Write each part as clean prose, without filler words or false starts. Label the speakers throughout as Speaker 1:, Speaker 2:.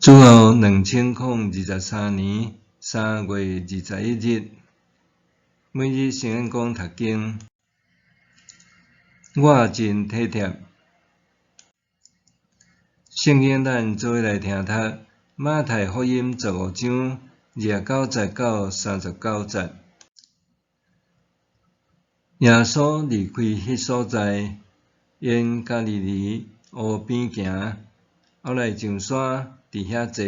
Speaker 1: 主后2023年3月21日，每日圣言讲读经，我真体贴。圣经咱做伙来听读马太福音15章29节到39节。耶稣离开迄所在，沿加利利湖边行，后来上山伫遐坐。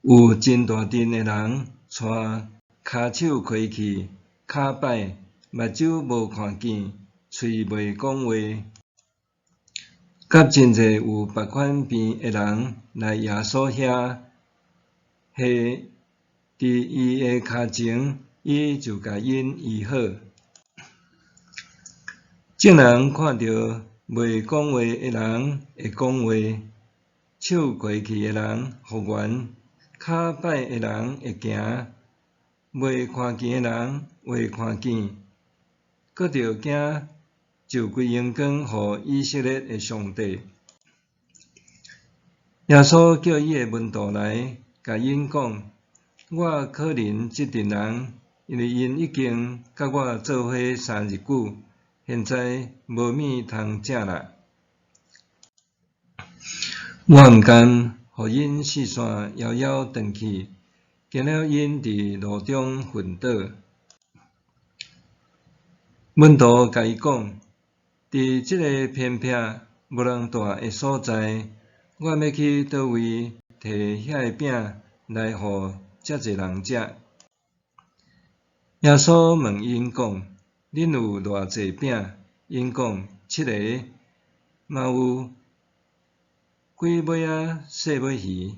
Speaker 1: 有真大阵的人，带骹手开去，骹摆，目睭无看见，喙袂讲话。甲真侪有别款病的人来耶稣遐，下伫伊的骹前，伊就甲因医好。众人看到袂讲话的人会讲话，手开去的人复原，骹摆的人会行，袂看见的人会看见，搁着惊，就归荣光互以色列的上帝。耶稣叫伊的门徒来，甲因讲：我可能即阵人，因为因已经甲我做伙3日久，现在无物通食啦。我毋甘互因四散夭夭转去，惊了因伫路中昏倒。门徒甲伊讲：伫即个偏僻无人住的所在，我要去倒位摕遐个饼来互遮侪人食？耶稣问因讲：恁有偌济饼？因讲7个，嘛有几尾仔细尾鱼。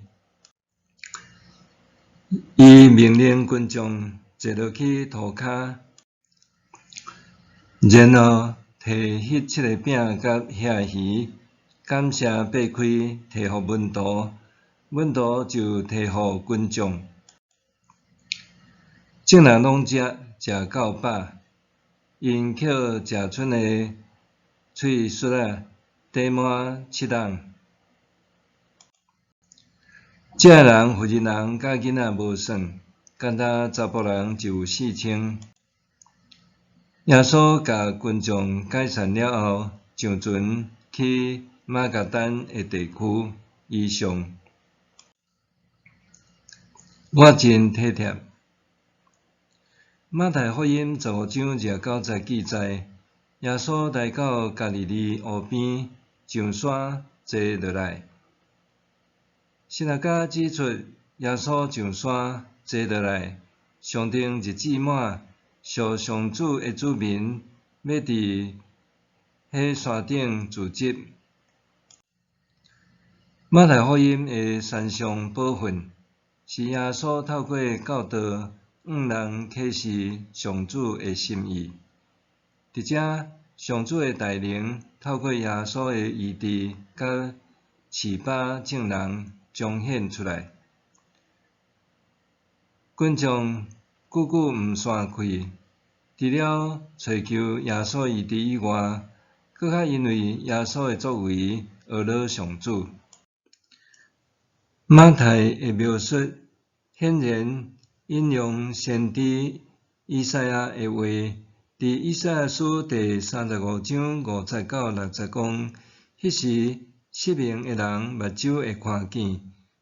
Speaker 1: 伊命令群众坐落去涂骹，然后摕迄7个饼甲遐个鱼，感谢擘开，摕互门徒，门徒就摕互群众。众人拢食到饱，因捡食剩的碎屑仔，堆满7桶。这个人妇人人甲囡仔无算，干焦查甫人就有4000。耶稣甲群众解散了后，上船去马加丹的地区医伤。我真体贴。马太福音15章29节记载，耶稣来到加利利湖边，上山坐落来。神学家指出，耶稣上山坐落来，象征日子满，受上主的子民要伫迄山顶聚集。马太福音的山上宝训，是耶稣透过教导向人启示上主的心意。伫遮，上主的大能透过耶稣的医治甲赐饱众人彰显出来。群众久久毋散开，除了寻求耶稣医治以外，搁较因为耶稣的作为而乐上主。马太的描述显然引用先知以赛亚的话，伫以赛亚书第35章50到60讲，迄时失明的人目睭会看见，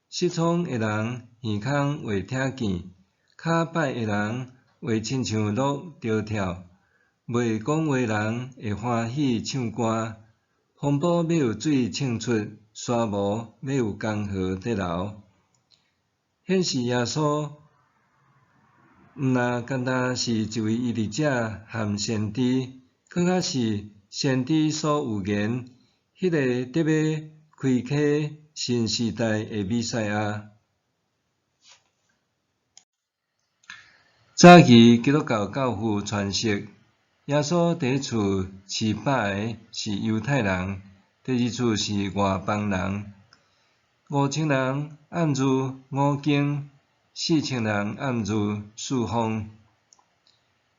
Speaker 1: 失聪的人耳孔会听见，骹摆的人会亲像鹿着跳，袂讲话人会欢喜唱歌，风暴要有水冲出，沙漠要有江河在流。显示耶稣毋若单单是一位医治者和先知，更较是先知所预言迄个得要开启新时代的弥赛亚。早期基督教教父传说，耶稣第一次饲饱的是犹太人，第二次是外邦人。5000人按入5经，4000人按入4方。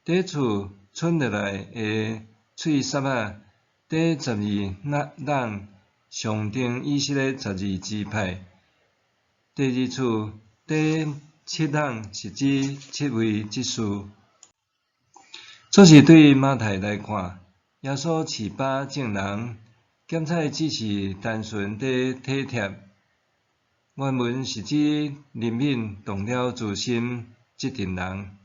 Speaker 1: 第一次剩落来的碎屑仔，第12人象征以色列12支派，第二处第7项是指7位执事。这是对马太来看，耶稣饲饱众人，咸菜只是单纯地体贴。原文是指怜悯动了自心这群人。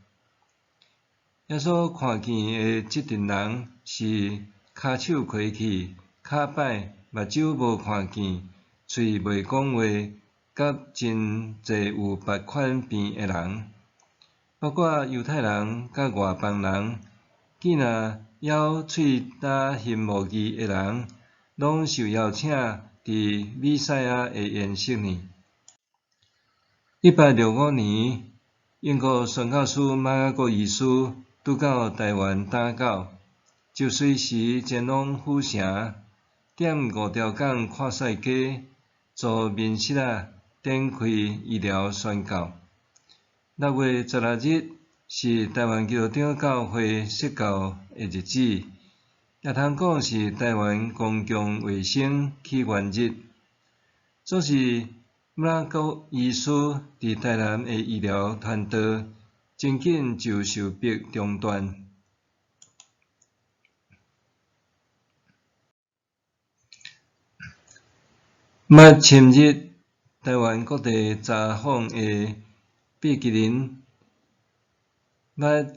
Speaker 1: 耶稣看见的这群人是骹手亏去、骹歹、目睭无看见、喙袂讲话，甲真侪有别款病的人，包括犹太人甲外邦人。既若枵喙焦翕无义的人，拢受邀请伫弥赛亚的宴席呢。165年，英国宣教师马雅各医师拄到台湾打狗，就随时前往府城，踮5条港看世界，做面室展开医疗宣教。6月16日是台湾基督教教会释教的日子，也通讲是台湾公共卫生起源日。这是马雅各医师伫台南的医疗团队真紧就受迫中断。前日，台湾各地查访的闭吉林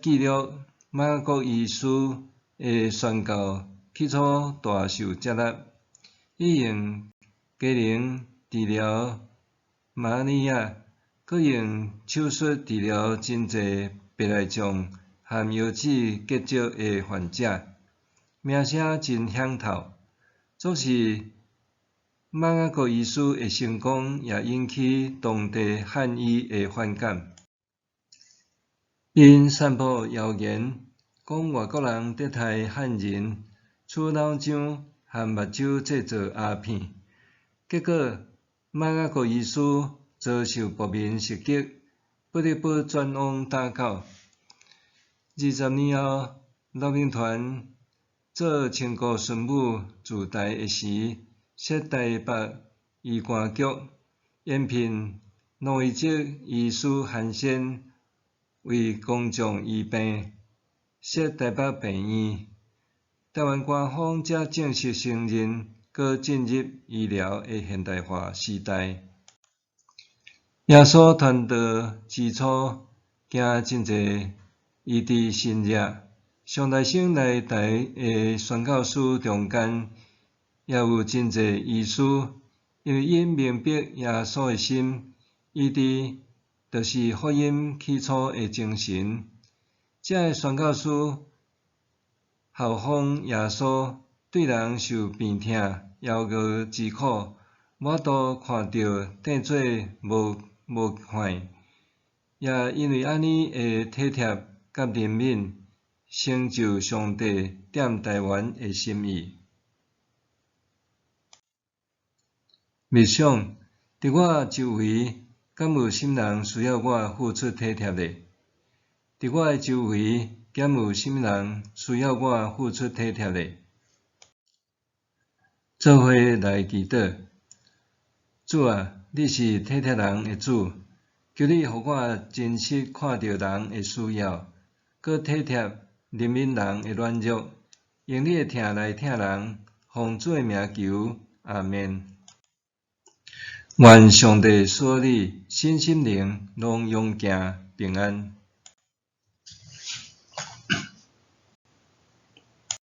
Speaker 1: 记录马雅各医师的宣教起初大受接纳，伊用家庭治疗玛利亚，佮用手术治疗真侪白内障和腰子结石的患者，名声真响透。这是马雅各医师的成功，也引起当地汉医的反感。因散布谣言，讲外国人伫台汉人取脑浆和目睭制作鸦片，结果马雅各医师遭受暴民袭击，不得不转往打狗。20年后，录影团做千古孙武自台的时，说台北医管局延聘脑移植医师韩先为公众医病，说台北病院。台湾官方才正式承认，佮进入医疗的现代化时代。耶稣传道之初，行真侪医治神迹，上大生来台的宣教师中间，也有真侪医师，因为因明白耶稣的心，医治就是福音起初的精神。这个宣教师效仿耶稣，对人受病痛、夭饿之苦，无法度看到当作无害，也因为安尼的体贴甲怜悯，成就上帝踮台湾的心意。默想，伫我周围，敢有什人需要我付出体贴呢？伫我的周围，敢有什人需要我付出体贴呢？做伙来祈祷。主啊，你是体贴人的主，求你互我真实看到人的需要，佮体贴怜悯人的软弱，用你的疼来疼人，奉主的名求，阿们。愿上帝所你身心灵拢永行平安。